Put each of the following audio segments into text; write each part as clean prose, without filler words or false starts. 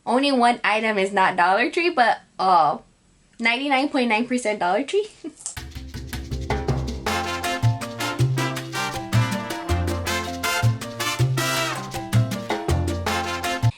only one item is not Dollar Tree, but 99.9% Dollar Tree.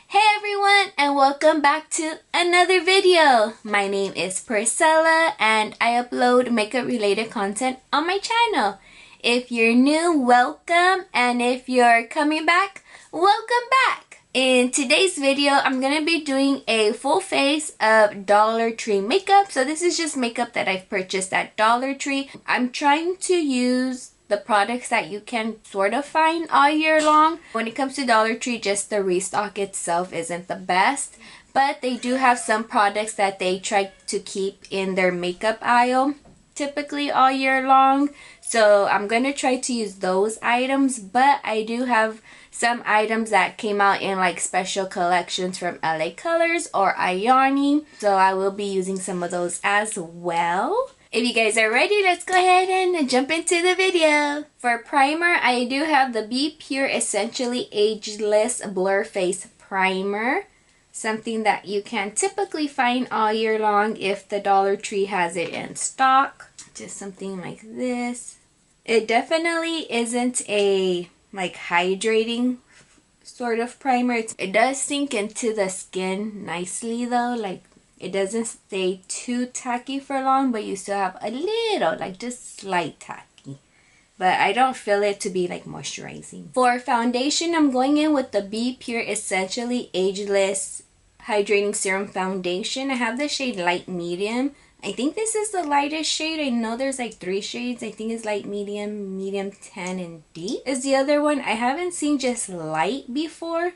Hey everyone, and welcome back to another video. My name is Priscilla and I upload makeup related content on my channel. If you're new, welcome, and if you're coming back, welcome back. In today's video, I'm going to be doing a full face of Dollar Tree makeup. So this is just makeup that I've purchased at Dollar Tree. I'm trying to use the products that you can sort of find all year long. When it comes to Dollar Tree, just the restock itself isn't the best, but they do have some products that they try to keep in their makeup aisle typically all year long. So I'm going to try to use those items, but I do have some items that came out in like special collections from LA Colors or Ioni. So I will be using some of those as well. If you guys are ready, let's go ahead and jump into the video. For primer, I do have the Be Pure Essentially Ageless Blur Face Primer. Something that you can typically find all year long if the Dollar Tree has it in stock. Just something like this. It definitely isn't a like hydrating sort of primer. It does sink into the skin nicely though. Like it doesn't stay too tacky for long, but you still have a little, like just slight tacky. But I don't feel it to be like moisturizing. For foundation, I'm going in with the Be Pure Essentially Ageless Hydrating Serum Foundation. I have the shade Light Medium. I think this is the lightest shade. I know there's like 3 shades. I think it's light, medium, medium, tan, and deep is the other one. I haven't seen just light before.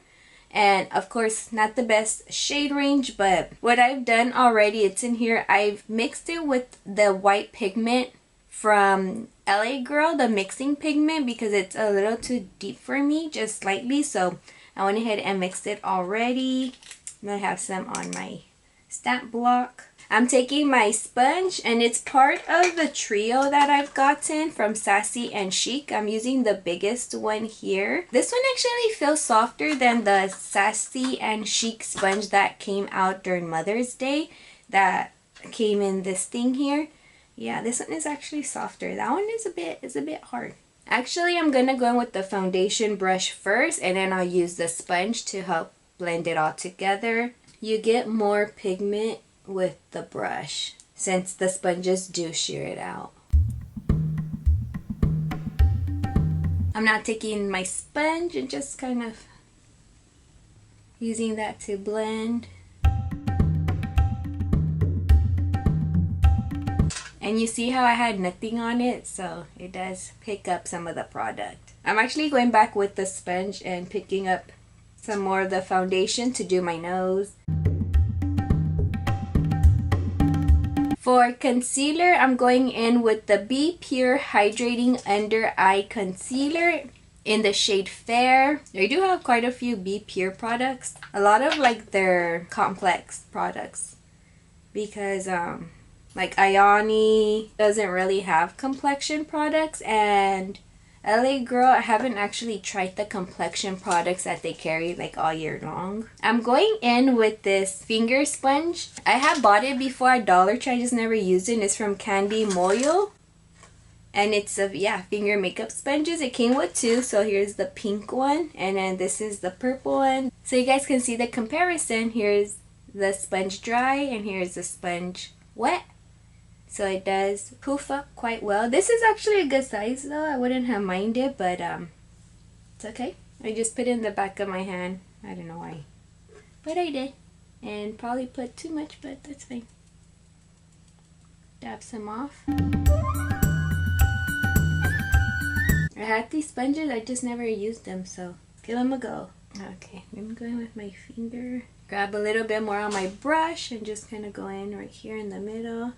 And of course, not the best shade range, but what I've done already, it's in here. I've mixed it with the white pigment from LA Girl, the mixing pigment, because it's a little too deep for me, just slightly. So I went ahead and mixed it already. I'm going to have some on my stamp block. I'm taking my sponge, and it's part of the trio that I've gotten from Sassy and Chic. I'm using the biggest one here. This one actually feels softer than the Sassy and Chic sponge that came out during Mother's Day. That came in this thing here. Yeah, this one is actually softer. That one is a bit hard. Actually, I'm gonna go in with the foundation brush first, and then I'll use the sponge to help blend it all together. You get more pigment with the brush since the sponges do shear it out. I'm not taking my sponge and just kind of using that to blend. And you see how I had nothing on it, so it does pick up some of the product. I'm actually going back with the sponge and picking up some more of the foundation to do my nose. For concealer, I'm going in with the Be Pure Hydrating Under Eye Concealer in the shade Fair. They do have quite a few Be Pure products. A lot of like their complex products. Because like Ioni doesn't really have complexion products, and LA Girl, I haven't actually tried the complexion products that they carry like all year long. I'm going in with this finger sponge. I have bought it before at Dollar Tree, I just never used it. It's from Candy Moyo. And it's a, yeah, finger makeup sponges. It came with 2, so here's the pink one. And then this is the purple one. So you guys can see the comparison. Here's the sponge dry and here's the sponge wet. So it does poof up quite well. This is actually a good size though. I wouldn't have minded, but it's okay. I just put it in the back of my hand. I don't know why, but I did. And probably put too much, but that's fine. Dab some off. I had these sponges, I just never used them, so give them a go. Okay, I'm going with my finger. Grab a little bit more on my brush and just kind of go in right here in the middle.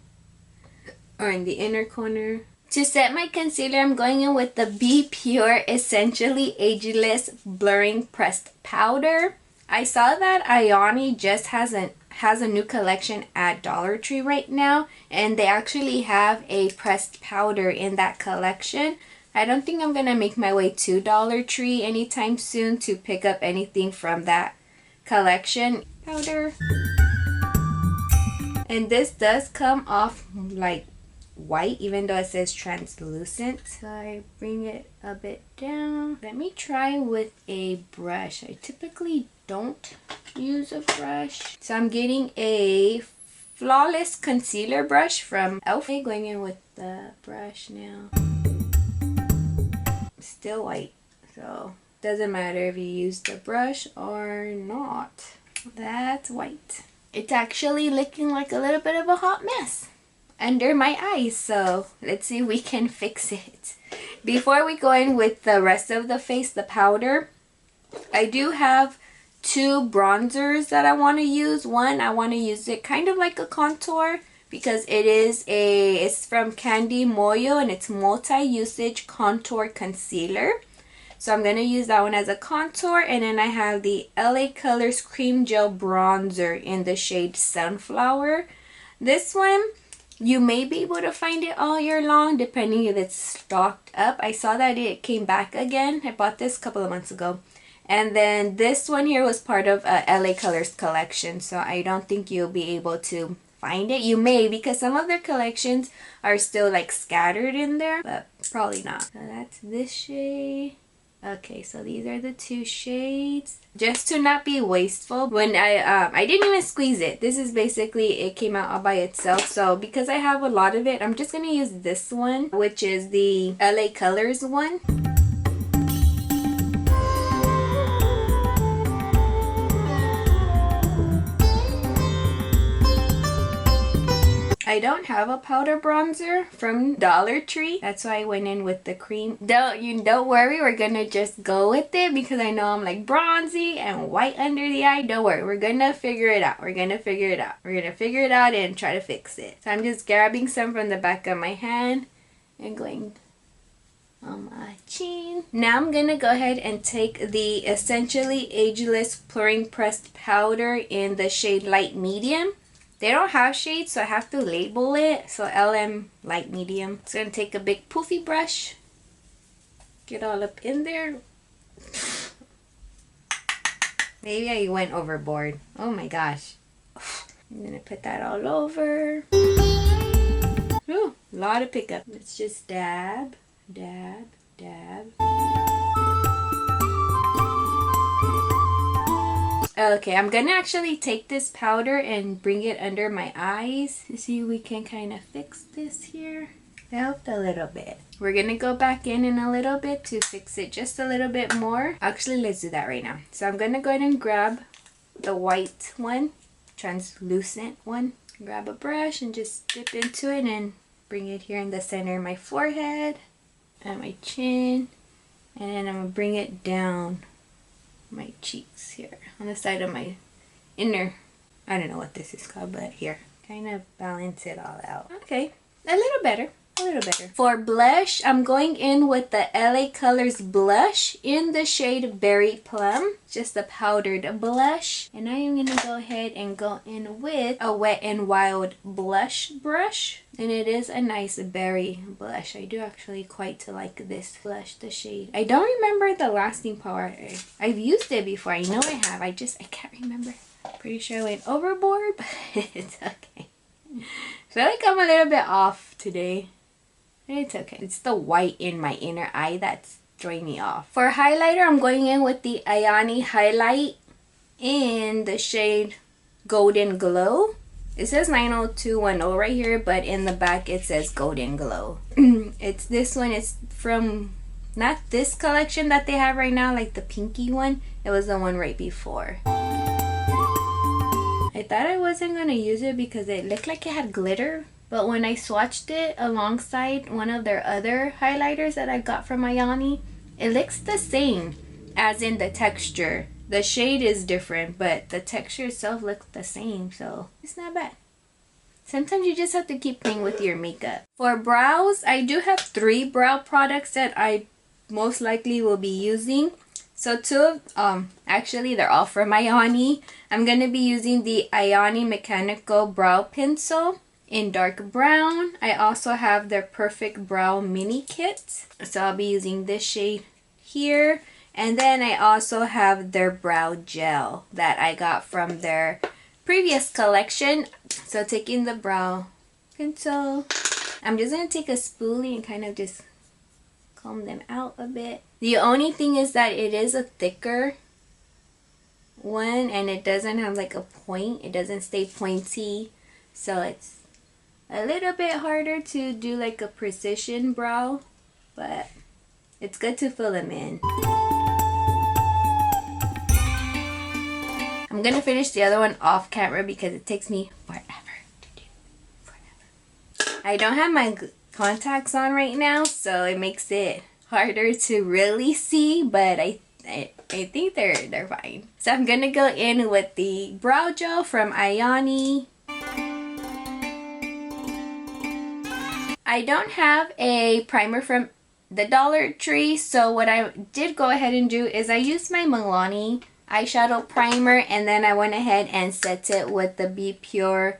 Or in the inner corner. To set my concealer, I'm going in with the Be Pure Essentially Ageless Blurring Pressed Powder. I saw that Ioni just has a new collection at Dollar Tree right now, and they actually have a pressed powder in that collection. I don't think I'm gonna make my way to Dollar Tree anytime soon to pick up anything from that collection. powder. And this does come off like white even though it says translucent. So I bring it a bit down. Let me try with a brush. I typically don't use a brush. So I'm getting a Flawless concealer brush from Elf. Going in with the brush now. Still white, so doesn't matter if you use the brush or not. That's white. It's actually looking like a little bit of a hot mess under my eyes, so let's see if we can fix it. Before we go in with the rest of the face, the powder, I do have two bronzers that I want to use. One, I want to use it kind of like a contour because it's from Candy Moyo and it's multi-usage contour concealer. So I'm going to use that one as a contour, and then I have the LA Colors Cream Gel Bronzer in the shade Sunflower. This one, you may be able to find it all year long depending if it's stocked up. I saw that it came back again. I bought this a couple of months ago. And then this one here was part of a LA Colors collection, so I don't think you'll be able to find it. You may, because some of their collections are still like scattered in there, but probably not. So that's this shade. Okay, so these are the two shades. Just to not be wasteful, when I didn't even squeeze it. This is basically, it came out all by itself. So because I have a lot of it, I'm just gonna use this one, which is the LA Colors one. I don't have a powder bronzer from Dollar Tree. That's why I went in with the cream. Don't worry, we're gonna just go with it because I know I'm like bronzy and white under the eye. Don't worry, we're gonna figure it out. We're gonna figure it out. We're gonna figure it out and try to fix it. So I'm just grabbing some from the back of my hand and going on my chin. Now I'm gonna go ahead and take the Essentially Ageless Blurring Pressed Powder in the shade Light Medium. They don't have shades, so I have to label it. So LM Light Medium. It's gonna take a big poofy brush. Get all up in there. Maybe I went overboard. Oh my gosh. I'm gonna put that all over. Ooh, a lot of pickup. Let's just dab, dab, dab. Okay, I'm gonna actually take this powder and bring it under my eyes to see if we can kind of fix this here. It helped a little bit. We're gonna go back in a little bit to fix it just a little bit more. Actually, let's do that right now. So I'm gonna go ahead and grab the white one, translucent one. Grab a brush and just dip into it and bring it here in the center of my forehead and my chin. And then I'm gonna bring it down my cheeks here on the side of my inner, I don't know what this is called, but here, kind of balance it all out. Okay, a little better, a little better. For blush, I'm going in with the LA Colors blush in the shade Berry Plum, just a powdered blush. And I am gonna go ahead and go in with a Wet n Wild blush brush, and it is a nice berry blush. I do actually quite like this blush, the shade. I don't remember the lasting power. I've used it before, I know I have, I can't remember. Pretty sure I went overboard, but it's okay. I feel like I'm a little bit off today. It's okay. It's the white in my inner eye that's throwing me off. For highlighter, I'm going in with the Ioni Highlight in the shade Golden Glow. It says 90210 right here, but in the back it says Golden Glow. It's this one. It's from not this collection that they have right now, like the pinky one. It was the one right before. I thought I wasn't going to use it because it looked like it had glitter. But when I swatched it alongside one of their other highlighters that I got from Ioni, it looks the same as in the texture. The shade is different, but the texture itself looks the same, so it's not bad. Sometimes you just have to keep playing with your makeup. For brows, I do have 3 brow products that I most likely will be using. So actually they're all from Ioni. I'm going to be using the Ioni Mechanical Brow Pencil in dark brown. I also have their Perfect Brow Mini Kit. So I'll be using this shade here. And then I also have their brow gel that I got from their previous collection. So taking the brow pencil, I'm just going to take a spoolie and kind of just comb them out a bit. The only thing is that it is a thicker one and it doesn't have like a point. It doesn't stay pointy. So it's a little bit harder to do like a precision brow, but it's good to fill them in. I'm gonna finish the other one off camera because it takes me forever to do. Forever. I don't have my contacts on right now, so it makes it harder to really see, but I think they're fine. So I'm gonna go in with the brow gel from Ioni. I don't have a primer from the Dollar Tree, so what I did go ahead and do is I used my Milani eyeshadow primer, and then I went ahead and set it with the Be Pure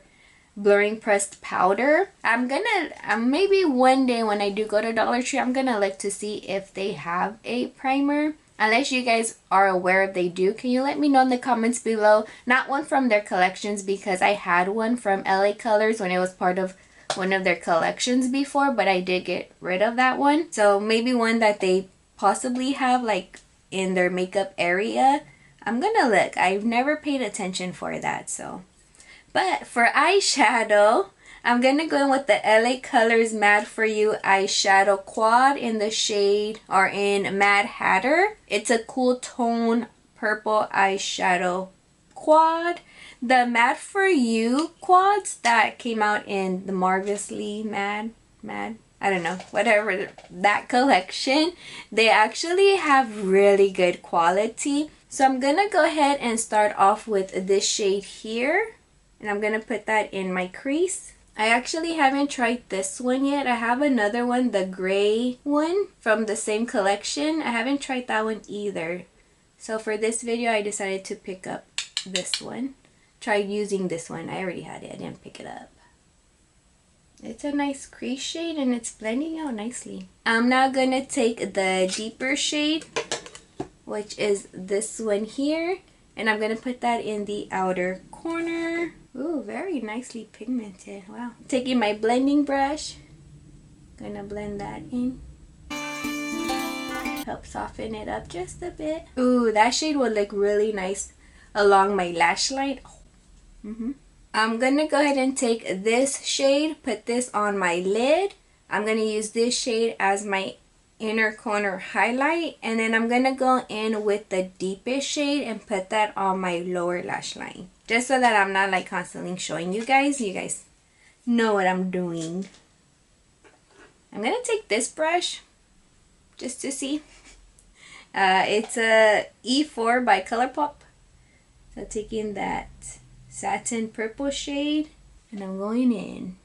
blurring pressed powder. I'm gonna maybe one day when I do go to Dollar Tree, I'm gonna look to see if they have a primer. Unless you guys are aware if they do, can you let me know in the comments below? Not one from their collections, because I had one from LA Colors when it was part of one of their collections before, but I did get rid of that one. So maybe one that they possibly have like in their makeup area. I'm gonna look. I've never paid attention for that, so. But for eyeshadow, I'm gonna go in with the LA Colors Mad For You eyeshadow quad in the shade, or in Mad Hatter. It's a cool tone purple eyeshadow quad. The Mad For You quads that came out in the Marvelously Mad, I don't know, whatever, that collection, they actually have really good quality. So I'm gonna go ahead and start off with this shade here, and I'm gonna put that in my crease. I actually haven't tried this one yet. I have another one, the gray one from the same collection. I haven't tried that one either. So for this video, I decided to pick up this one. Try using this one. I already had it. I didn't pick it up. It's a nice crease shade and it's blending out nicely. I'm now gonna take the deeper shade, which is this one here, and I'm gonna put that in the outer corner. Ooh, very nicely pigmented. Wow. Taking my blending brush, gonna blend that in. Help soften it up just a bit. Ooh, that shade would look really nice along my lash line. I'm gonna go ahead and take this shade, put this on my lid. I'm gonna use this shade as my inner corner highlight, and then I'm gonna go in with the deepest shade and put that on my lower lash line, just so that I'm not like constantly showing you guys know what I'm doing. I'm gonna take this brush just to see. It's a E4 by ColourPop. So taking that satin purple shade, and I'm going in.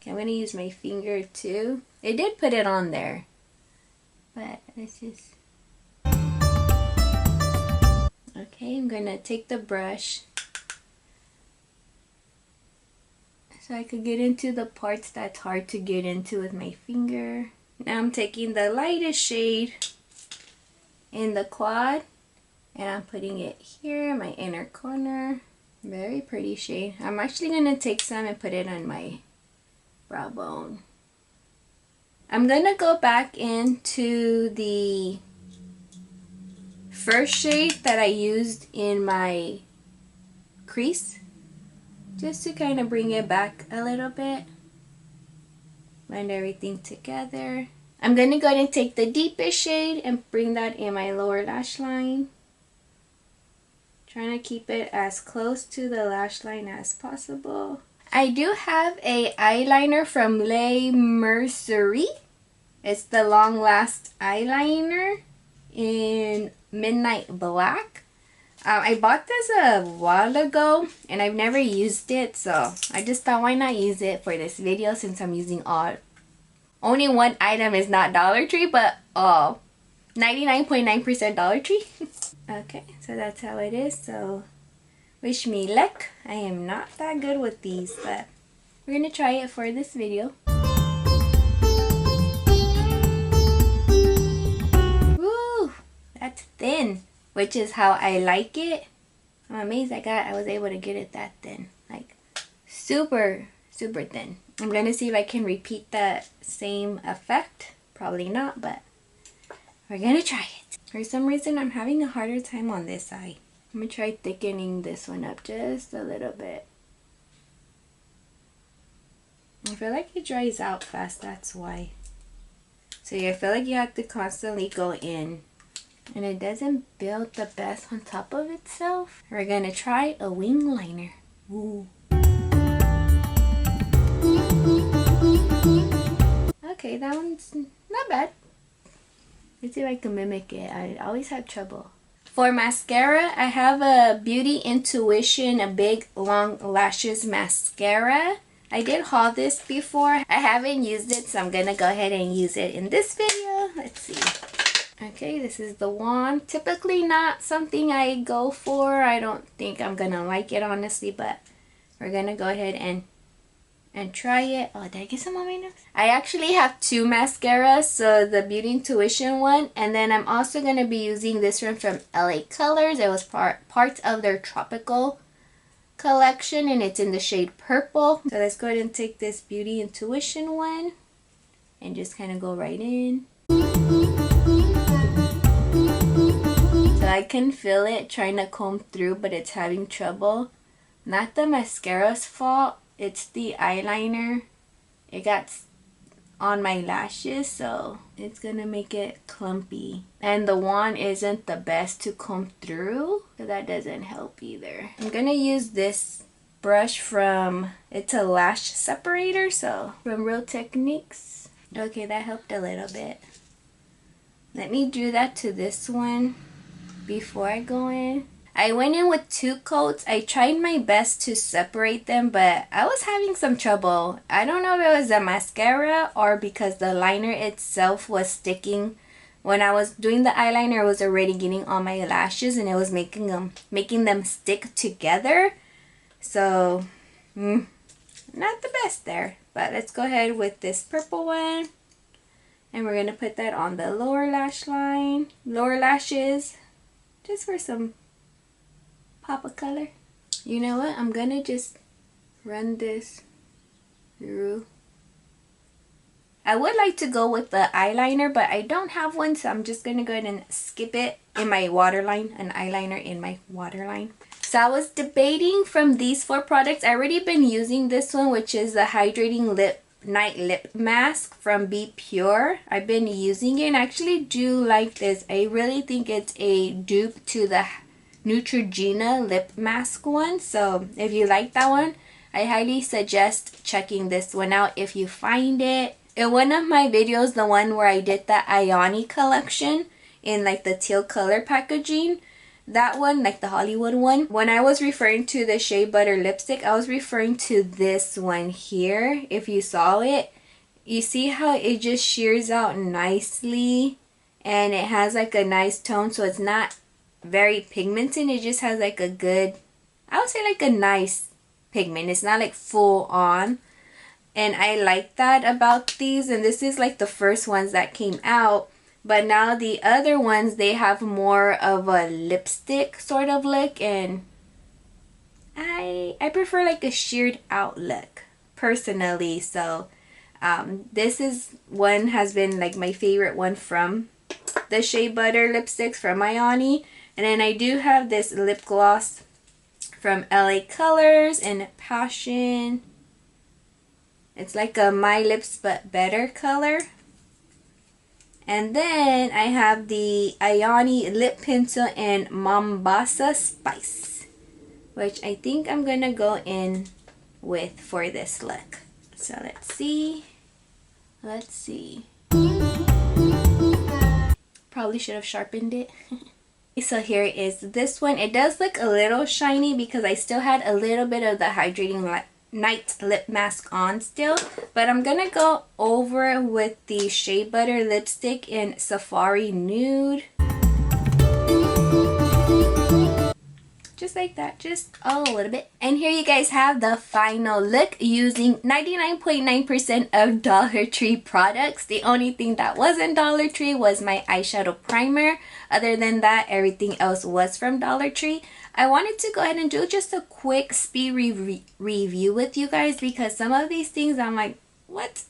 I'm going to use my finger too. It did put it on there, but let's just... Okay, I'm going to take the brush so I could get into the parts that's hard to get into with my finger. Now I'm taking the lightest shade in the quad, and I'm putting it here in my inner corner. Very pretty shade. I'm actually going to take some and put it on my brow bone. I'm gonna go back into the first shade that I used in my crease, just to kind of bring it back a little bit. Blend everything together. I'm gonna go ahead and take the deepest shade and bring that in my lower lash line. Trying to keep it as close to the lash line as possible. I do have a eyeliner from Mercerie. It's the Long Last eyeliner in Midnight Black. I bought this a while ago and I've never used it, so I just thought why not use it for this video, since I'm using only one item is not Dollar Tree, but 99.9% Dollar Tree. Okay, so that's how it is. So wish me luck. I am not that good with these, but we're gonna try it for this video. thin, which is how I like it. I'm amazed I was able to get it that thin. Like super, super thin. I'm gonna see if I can repeat that same effect. Probably not, but we're gonna try it. For some reason, I'm having a harder time on this eye. I'm gonna try thickening this one up just a little bit. I feel like it dries out fast, that's why. So yeah, I feel like you have to constantly go in. And it doesn't build the best on top of itself. We're gonna try a wing liner. Ooh. Okay, that one's not bad. Let's see if I can mimic it. I always have trouble. For mascara, I have a Beauty Intuition, a big long lashes mascara. I did haul this before. I haven't used it, so I'm gonna go ahead and use it in this video. Let's see. Okay, this is the wand. Typically not something I go for. I don't think I'm gonna like it, honestly, but we're gonna go ahead and try it. Oh, did I get some on my nose? I actually have two mascaras, so the Beauty Intuition one, and then I'm also going to be using this one from LA Colors. It was part of their tropical collection, and it's in the shade purple. So let's go ahead and take this Beauty Intuition one and just kind of go right in. So I can feel it trying to comb through, but it's having trouble. Not the mascara's fault. It's the eyeliner. It got on my lashes, so it's gonna make it clumpy. And the wand isn't the best to comb through, so that doesn't help either. I'm gonna use this brush from, it's a lash separator, so from Real Techniques. Okay, that helped a little bit. Let me do that to this one before I go in. I went in with 2 coats. I tried my best to separate them, but I was having some trouble. I don't know if it was the mascara or because the liner itself was sticking. When I was doing the eyeliner, it was already getting on my lashes and it was making them stick together. So, not the best there. But let's go ahead with this purple one. And we're going to put that on the lower lash line, lower lashes, just for some pop of color. You know what? I'm gonna just run this through. I would like to go with the eyeliner, but I don't have one, so I'm just gonna go ahead and skip it in my waterline, an eyeliner in my waterline. So I was debating from these 4 products. I already been using this one, which is the Hydrating Night Lip Mask from Be Pure. I've been using it and I actually do like this. I really think it's a dupe to the Neutrogena lip mask one. So if you like that one, I highly suggest checking this one out if you find it. In one of my videos, the one where I did the Ioni collection in like the teal color packaging, that one, like the Hollywood one, when I was referring to the Shea Butter lipstick, I was referring to this one here. If you saw it, you see how it just shears out nicely and it has like a nice tone, so it's not very pigmented. It just has like a good, I would say like a nice pigment. It's not like full on, and I like that about these. And this is like the first ones that came out, but now the other ones, they have more of a lipstick sort of look, and I prefer like a sheared out look personally. So this is one has been like my favorite one from the Shea Butter lipsticks from Ioni. And then I do have this lip gloss from LA Colors in Passion. It's like a My Lips But Better color. And then I have the Ioni Lip Pencil in Mombasa Spice, which I think I'm gonna go in with for this look. So let's see. Let's see. Probably should have sharpened it. So here is this one. It does look a little shiny because I still had a little bit of the Hydrating Night Lip Mask on still. But I'm going to go over with the Shea Butter lipstick in Safari Nude. just like that, just a little bit. And here you guys have the final look using 99.9% of Dollar Tree products. The only thing that wasn't Dollar Tree was my eyeshadow primer. Other than that, everything else was from Dollar Tree. I wanted to go ahead and do just a quick speed review with you guys because some of these things I'm like, what?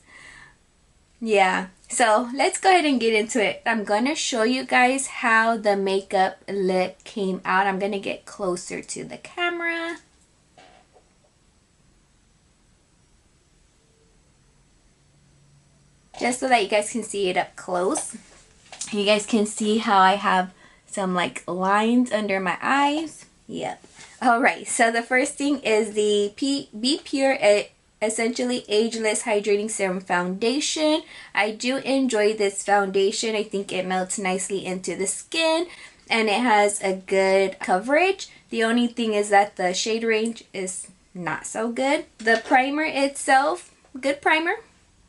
Yeah, so let's go ahead and get into it. I'm gonna show you guys how the makeup look came out. I'm gonna get closer to the camera. Just so that you guys can see it up close. You guys can see how I have some like lines under my eyes. Yep. Alright, so the first thing is the Be Pure Essentially Ageless Hydrating Serum Foundation. I do enjoy this foundation. I think it melts nicely into the skin and it has a good coverage. The only thing is that the shade range is not so good. The primer itself, good primer.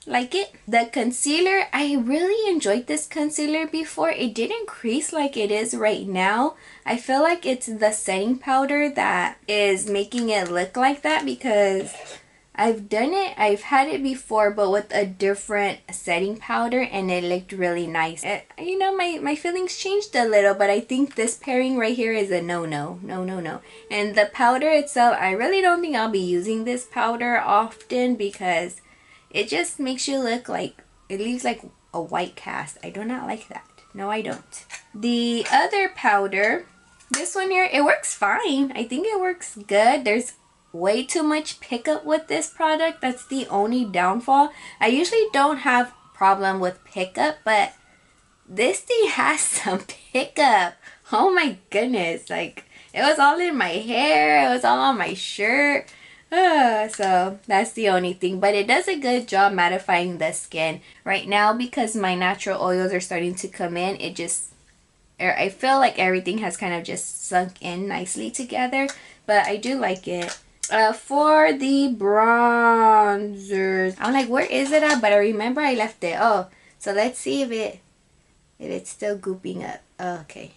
Like it. The concealer, I really enjoyed this concealer before. It didn't crease like it is right now. I feel like it's the setting powder that is making it look like that because I've done it, I've had it before, but with a different setting powder and it looked really nice. You know, my feelings changed a little, but I think this pairing right here is a no-no. No. And the powder itself, I really don't think I'll be using this powder often because it just makes you look like, it leaves like a white cast. I do not like that. No, I don't. The other powder, this one here, it works fine. I think it works good. There's way too much pickup with this product. That's the only downfall. I usually don't have problem with pickup, but this thing has some pickup. Oh my goodness, like it was all in my hair, it was all on my shirt. So that's the only thing, but it does a good job mattifying the skin. Right now, because my natural oils are starting to come in, it just, I feel like everything has kind of just sunk in nicely together, but I do like it. For the bronzers, I'm like, where is it at? But I remember I left it. Oh, so let's see if it's still gooping up. Okay.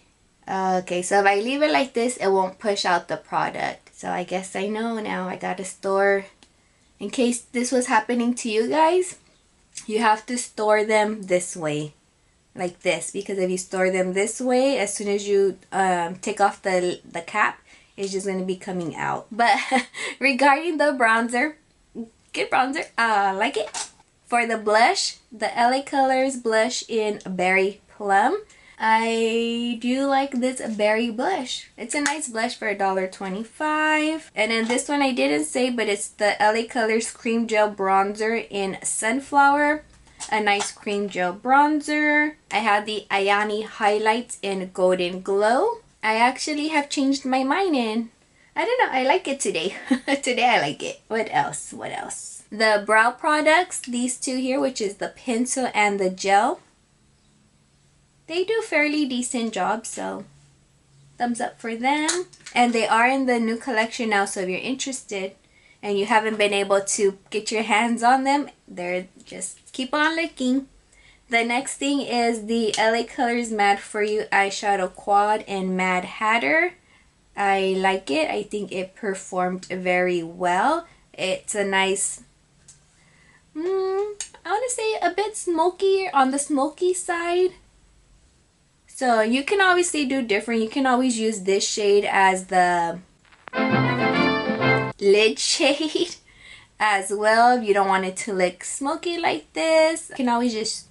Okay, so if I leave it like this, it won't push out the product. So I guess I know now. I gotta store, in case this was happening to you guys, you have to store them this way. Like this. Because if you store them this way, as soon as you take off the cap, it's just going to be coming out. But regarding the bronzer, good bronzer. I like it. For the blush, the LA Colors blush in Berry Plum. I do like this berry blush. It's a nice blush for $1.25. And then this one I didn't say, but it's the LA Colors Cream Gel Bronzer in Sunflower. A nice cream gel bronzer. I have the Ioni Highlights in Golden Glow. I actually have changed my mind in, I don't know, I like it today. Today I like it. What else? What else? The brow products, these two here, which is the pencil and the gel. They do fairly decent job, so thumbs up for them. And they are in the new collection now, so if you're interested and you haven't been able to get your hands on them, they're just keep on looking. The next thing is the LA Colors Mad For You Eyeshadow Quad in Mad Hatter. I like it. I think it performed very well. It's a nice, I want to say a bit smoky, on the smoky side. So you can obviously do different. You can always use this shade as the lid shade as well. If you don't want it to look smoky like this, you can always just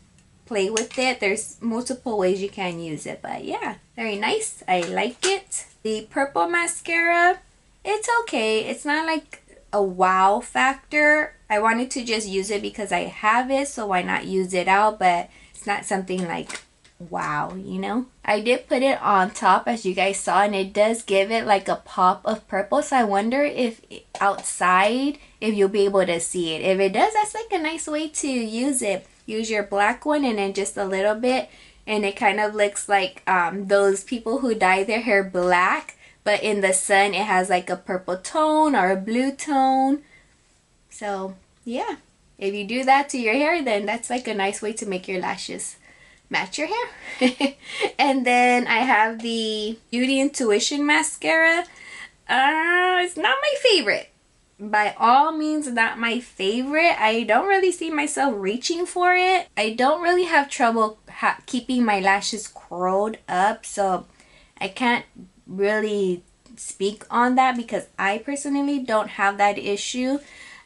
play with it. There's multiple ways you can use it, but yeah, very nice. I like it. The purple mascara, it's okay. It's not like a wow factor. I wanted to just use it because I have it, so why not use it out, but it's not something like wow, you know. I did put it on top, as you guys saw, and it does give it like a pop of purple, so I wonder if outside if you'll be able to see it. If it does, that's like a nice way to use it. Use your black one and then just a little bit, and it kind of looks like those people who dye their hair black, but in the sun it has like a purple tone or a blue tone. So yeah, if you do that to your hair, then that's like a nice way to make your lashes match your hair. And then I have the Beauty Intuition mascara. It's not my favorite. By all means, not my favorite. I don't really see myself reaching for it. I don't really have trouble keeping my lashes curled up, so I can't really speak on that because I personally don't have that issue.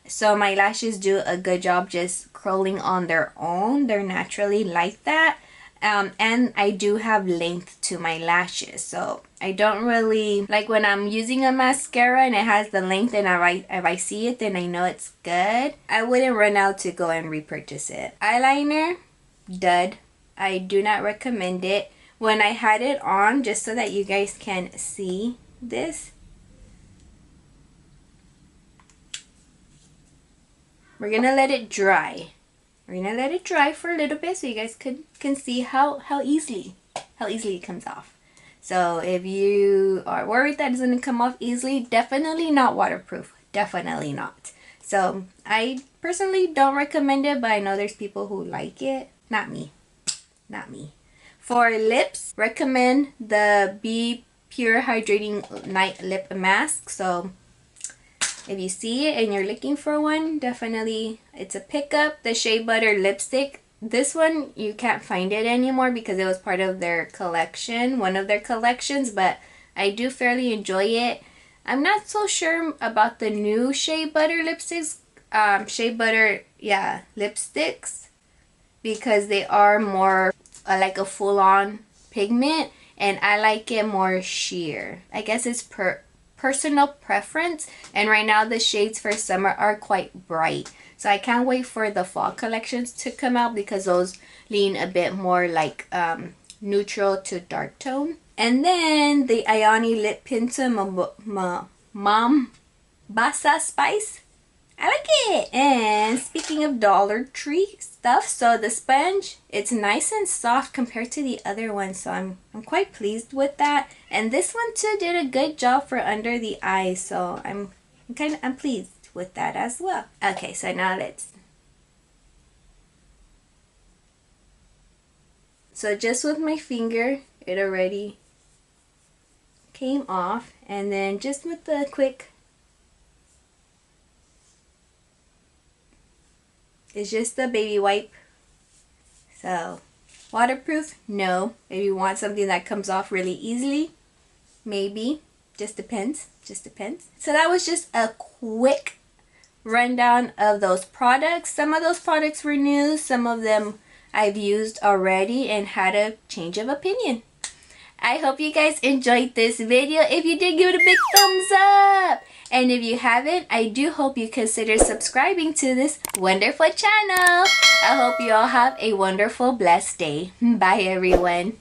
So my lashes do a good job just curling on their own. They're naturally like that. And I do have length to my lashes, so I don't really like when I'm using a mascara and it has the length, and if I see it, then I know it's good. I wouldn't run out to go and repurchase it. Eyeliner, dud. I do not recommend it. When I had it on, just so that you guys can see this, we're gonna let it dry. We're gonna let it dry for a little bit so you guys can see how easily it comes off. So if you are worried that it's gonna come off easily, definitely not waterproof. Definitely not. So I personally don't recommend it, but I know there's people who like it. Not me. Not me. For lips, recommend the Be Pure Hydrating Night Lip Mask. So if you see it and you're looking for one, definitely it's a pickup. The Shea Butter lipstick, this one you can't find it anymore because it was part of their collection, one of their collections, but I do fairly enjoy it. I'm not so sure about the new Shea Butter lipsticks, lipsticks, because they are more like a full-on pigment, and I like it more sheer. I guess it's personal preference, and right now the shades for summer are quite bright, so I can't wait for the fall collections to come out because those lean a bit more like neutral to dark tone. And then the Ioni Lip Pinta Mombasa Spice, I like it. And speaking of Dollar Tree stuff, so the sponge, it's nice and soft compared to the other one, so I'm quite pleased with that. And this one too did a good job for under the eyes, so I'm pleased with that as well. Okay, so now so just with my finger, it already came off, and then just with the quick, it's just a baby wipe. So waterproof, no. If you want something that comes off really easily, maybe. Just depends. So that was just a quick rundown of those products. Some of those products were new, some of them I've used already and had a change of opinion. I hope you guys enjoyed this video. If you did, give it a big thumbs up. And if you haven't, I do hope you consider subscribing to this wonderful channel. I hope you all have a wonderful, blessed day. Bye, everyone.